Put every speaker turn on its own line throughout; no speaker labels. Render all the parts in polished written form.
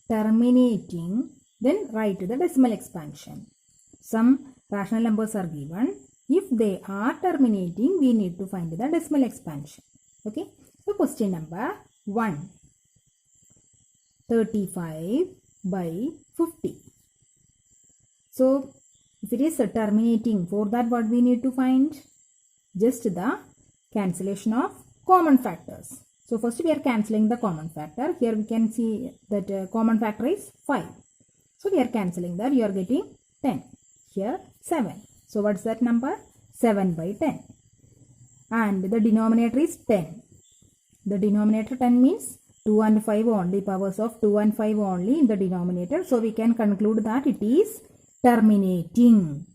terminating, then write the decimal expansion. Some rational numbers are given. If they are terminating, we need to find the decimal expansion. Okay. So question number 1. 35 by 50. So if it is terminating, for that what we need to find? Just the cancellation of common factors. So first we are cancelling the common factor. Here we can see that common factor is 5. So we are cancelling that. You are getting 10. Here 7. So what's that number? 7 by 10. And the denominator is 10. The denominator 10 means 2 and 5 only. Powers of 2 and 5 only in the denominator. So we can conclude that it is terminating.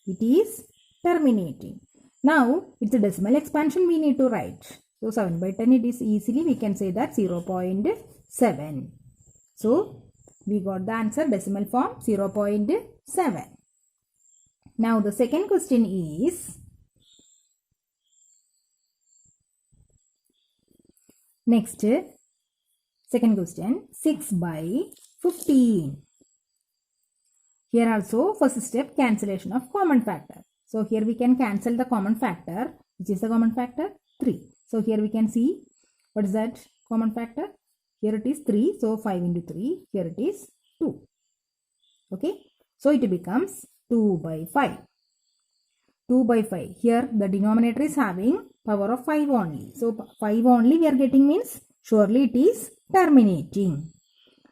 It is terminating. Now it's a decimal expansion we need to write. So 7 by 10 it is easily we can say that 0.7. So we got the answer decimal form 0.7. Now the second question is next second question 6 by 15. Here also first step cancellation of common factor. So here we can cancel the common factor. Which is the common factor? 3. So here we can see what is that common factor? Here it is 3. So 5 into 3. Here it is 2. Okay. So it becomes 2 by 5. 2 by 5. Here the denominator is having power of 5 only. So 5 only we are getting means surely it is terminating.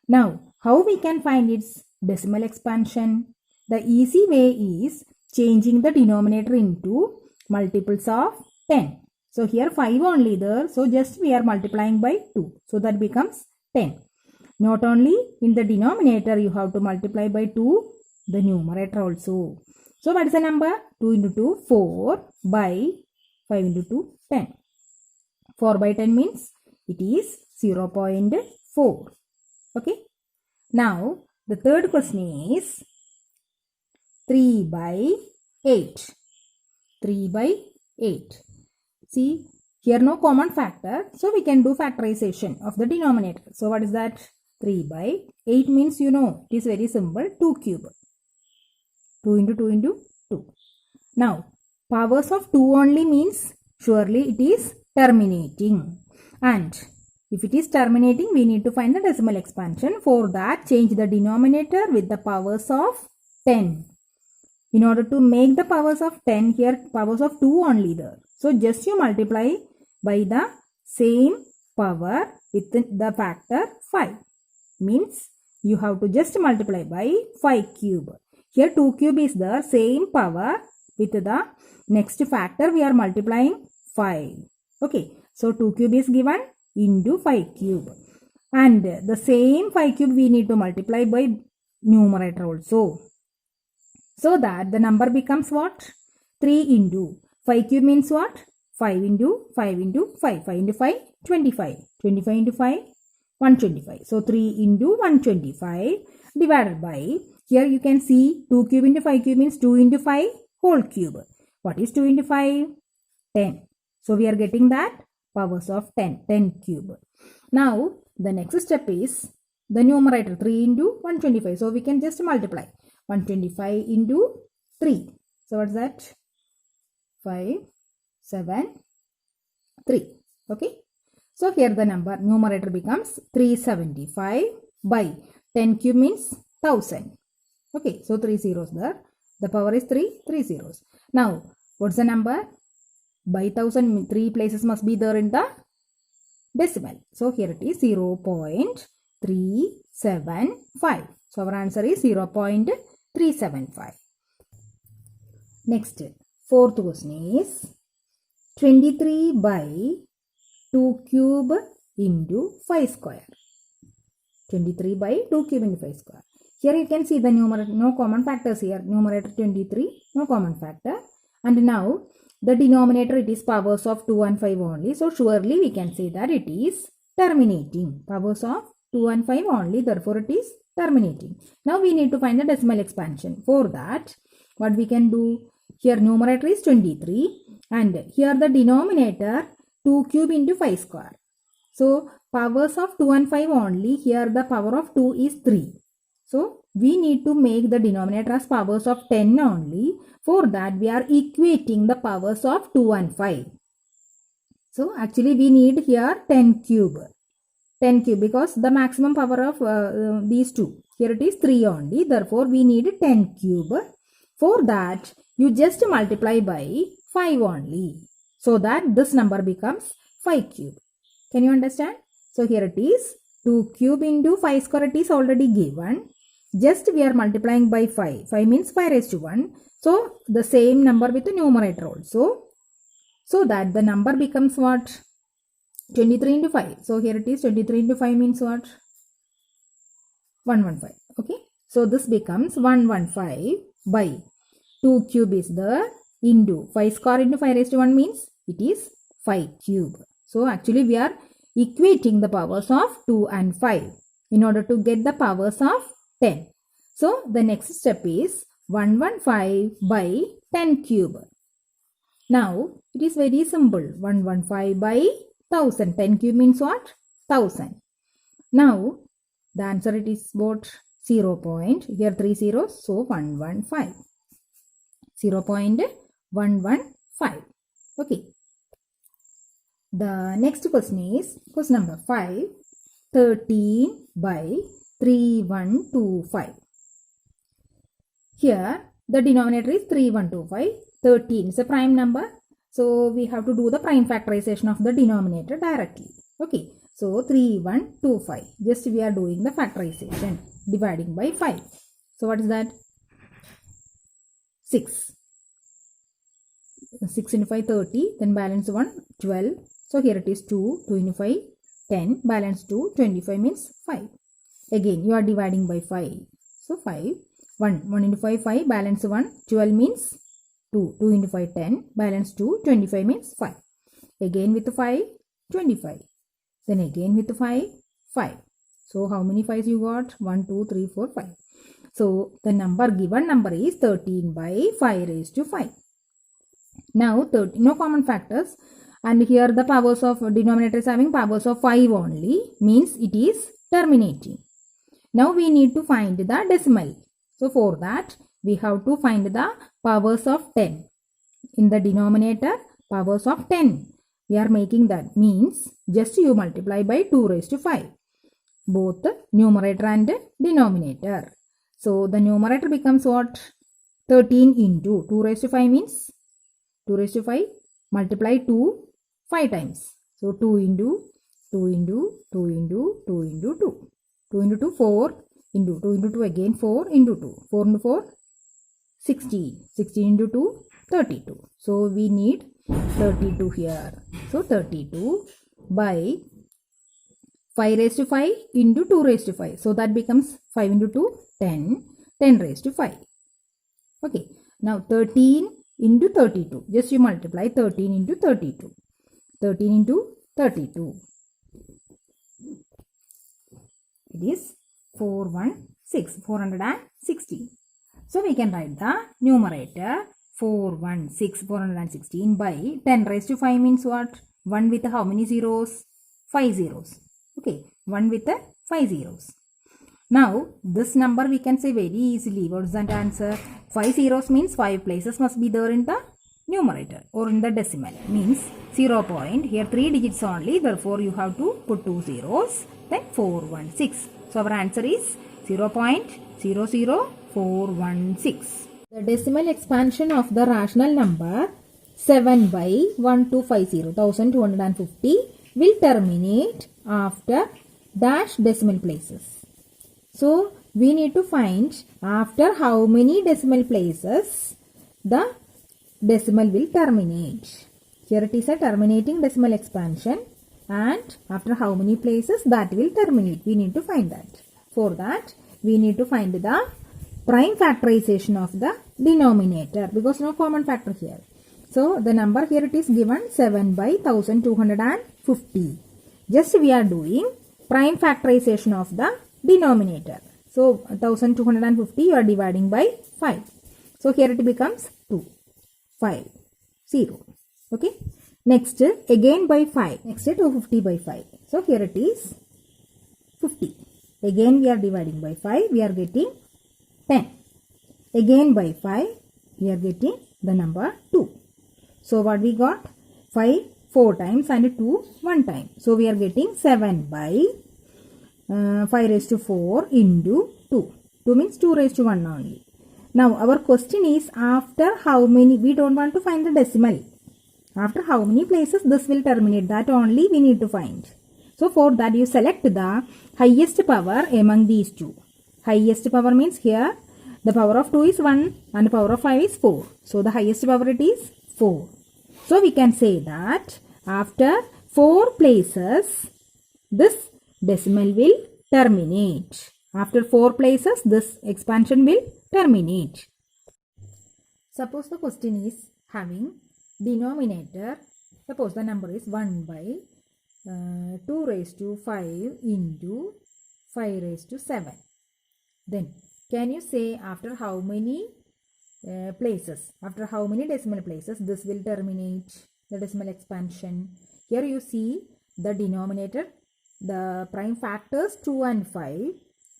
Now how we can find its decimal expansion? The easy way is changing the denominator into multiples of 10. So here 5 only there. So just we are multiplying by 2. So that becomes 10. Not only in the denominator you have to multiply by 2, the numerator also. So what is the number? 2 into 2, 4 by 5 into 2, 10. 4 by 10 means it is 0.4. Okay. Now the third question is 3 by 8. 3 by 8. See, here no common factor. So we can do factorization of the denominator. So what is that? 3 by 8 means you know it is very simple. 2 cube. 2 into 2 into 2. Now powers of 2 only means surely it is terminating. And if it is terminating we need to find the decimal expansion. For that change the denominator with the powers of 10. In order to make the powers of 10, here powers of 2 only there. So just you multiply by the same power with the factor 5. Means you have to just multiply by 5 cube. Here 2 cube is the same power with the next factor we are multiplying 5. Okay. So 2 cube is given into 5 cube. And the same 5 cube we need to multiply by numerator also. So that the number becomes what? 3 into 5 cube means what? 5 into 5 into 5. 5 into 5, 25. 25 into 5, 125. So 3 into 125 divided by, here you can see 2 cube into 5 cube means 2 into 5 whole cube. What is 2 into 5? 10. So we are getting that powers of 10. 10 cube. Now the next step is the numerator 3 into 125. So we can just multiply. 125 into 3. So what's that? 5, 7, 3. Okay. So here the numerator becomes 375 by 10 cube means 1000. Okay. So 3 zeros there. The power is 3 zeros. Now what's the number? By 1000 3 places must be there in the decimal. So here it is 0.375. So our answer is 0.375. Next, fourth question is 23 by 2 cube into 5 square. 23 by 2 cube into 5 square. Here you can see the numerator, no common factors here. Numerator 23, no common factor. And now the denominator it is powers of 2 and 5 only. So surely we can say that it is terminating. Powers of 2 and 5 only. Therefore it is terminating. Now we need to find the decimal expansion. For that, what we can do? Here numerator is 23 and here the denominator 2 cube into 5 square. So powers of 2 and 5 only. Here the power of 2 is 3. So we need to make the denominator as powers of 10 only. For that we are equating the powers of 2 and 5. So actually we need here 10 cube. 10 cube because the maximum power of these two. Here it is 3 only. Therefore we need 10 cube. For that you just multiply by 5 only. So that this number becomes 5 cube. Can you understand? So here it is 2 cube into 5 square, it is already given. Just we are multiplying by 5. 5 means 5 raised to 1. So the same number with the numerator also. So that the number becomes what? 23 into 5. So here it is 23 into 5 means what? 115. Okay. So this becomes 115 by 2 cube is there into 5 square into 5 raised to 1 means it is 5 cube. So actually we are equating the powers of 2 and 5 in order to get the powers of 10. So the next step is 115 by 10 cube. Now it is very simple. 115 by 1000. 10 cube means what? 1000. Now the answer it is what? 0. Here 3 zeros. So 115. 0.115. Okay. The next question is question number 5. 13 by 3125. Here the denominator is 3125. 13 is a prime number. So we have to do the prime factorization of the denominator directly. Okay. So 3125. Just we are doing the factorization. Dividing by 5. So what is that? 6. 6 into 5 30. Then balance 1 12. So here it is 2. 2 into 5 10. Balance 2 25 means 5. Again you are dividing by 5. So 5. 1 into 5 5. Balance 1 12 means 2. 2 into 5 10. Balance 2 25 means 5. Again with 5 25. Then again with 5 5. So how many 5s you got? 1 2 3 4 5. So the given number is 13 by 5 raised to 5. Now 13, no common factors, and here the powers of denominator is having powers of 5 only, means it is terminating. Now we need to find the decimal. So for that we have to find the powers of 10. In the denominator, powers of 10. We are making that, means just you multiply by 2 raised to 5. Both numerator and denominator. So the numerator becomes what? 13 into 2 raised to 5 means 2 raised to 5 multiply 2 5 times. So 2 into 2 into 2 into 2 into 2. 2 into 2 4 into 2 into 2 again 4 into 2. 4 into 4 16. 16 into 2 32. So we need 32 here. So 32 by 5 raised to 5 into 2 raised to 5. So that becomes 5 into 2 10. 10 raised to 5. Okay. Now 13 into 32. Just you multiply 13 into 32. 13 into 32. It is 416. So we can write the numerator 416 by 10 raised to 5 means what? 1 with how many zeros? 5 zeros. Okay. 1 with 5 zeros. Now this number we can say very easily. What is that answer? 5 zeros means 5 places must be there in the numerator or in the decimal. Means 0 point. Here 3 digits only. Therefore you have to put 2 zeros. Then 416. So our answer is 0.00416. The decimal expansion of the rational number 7 by 1250, 1250 will terminate after dash decimal places. So we need to find after how many decimal places the decimal will terminate. Here it is a terminating decimal expansion, and after how many places that will terminate. We need to find that. For that we need to find the prime factorization of the denominator because no common factor here. So the number here it is given 7 by 1250. Just we are doing prime factorization of the denominator. So 1250 you are dividing by 5. So here it becomes 2, 5, 0. Okay. Next again by 5. Next 250 by 5. So here it is 50. Again we are dividing by 5. We are getting 10. Again by 5. We are getting the number 2. So what we got? 5 4 times and 2 1 time. So we are getting 7 by 5 raised to 4 into 2. 2 means 2 raised to 1 only. Now our question is, after how many? We don't want to find the decimal. After how many places this will terminate, that only we need to find. So for that you select the highest power among these two. Highest power means here the power of 2 is 1 and the power of 5 is 4. So the highest power it is 4. So we can say that after 4 places this decimal will terminate. After 4 places this expansion will terminate. Suppose the question is having denominator, suppose the number is 1 by 2 raised to 5 into 5 raised to 7. Then can you say after how many places, after how many decimal places this will terminate the decimal expansion? Here you see the denominator, the prime factors 2 and 5.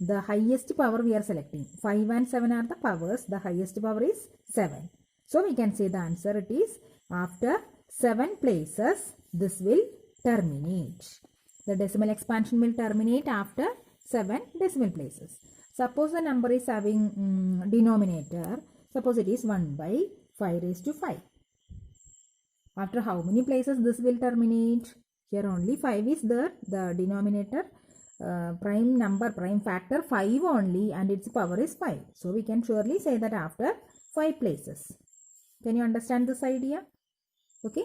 The highest power we are selecting. 5 and 7 are the powers. The highest power is 7. So we can say the answer it is after 7 places this will terminate. The decimal expansion will terminate after 7 decimal places. Suppose the number is having denominator. Suppose it is 1 by 5 raised to 5. After how many places this will terminate? Here only 5 is there. The denominator prime number, prime factor 5 only, and its power is 5. So we can surely say that after 5 places. Can you understand this idea? Okay.